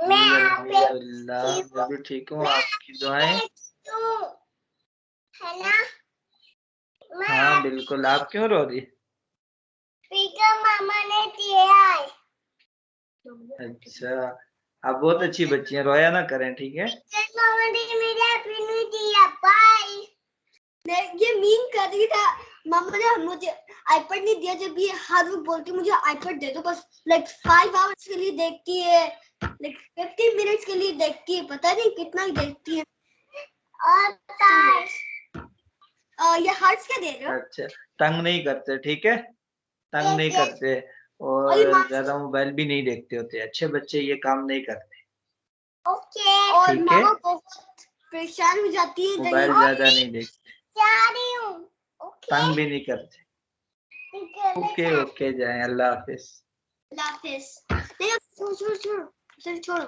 अल्हम्दुलिल्लाह, मैं भी ठीक हूँ, आपकी दुआएं। है ना? हाँ बिल्कुल। आप क्यों रो रही? मामा ने दिया है। अच्छा, आप बहुत अच्छी बच्ची हैं, रोया ना करें, ठीक है? मामा ने मेरा नहीं दिया, बाय। ये मीन कर रही था, मामा ने मुझे आईपैड नहीं दिया, जब ये हर वक्त बोलती मुझे आईपैड दे दो, बस लाइक 5 आवर्स के लिए देखती है, लाइक 15 मिनट्स के लिए देखती है, पता नहीं कितना ही देखती है। और ये हार्ट्स क्या दे रहे हो? अच्छा, तंग नहीं करते, ठीक है? तंग नहीं करते और ज्यादा मोबाइल भी नहीं देखते होते, अच्छे बच्चे ये काम नहीं करते। ओके। और ठीक है, मामा बहुत परेशान हो जाती है, मोबाइल ज्यादा नहीं देखते, जा रही हूँ। ओके, तंग भी नहीं करते। ओके ओके, जाए, अल्लाह हाफिज। अल्लाह हाफिज। नहीं, छोड़ो छोड़ो छोड़ो, छोड़ो।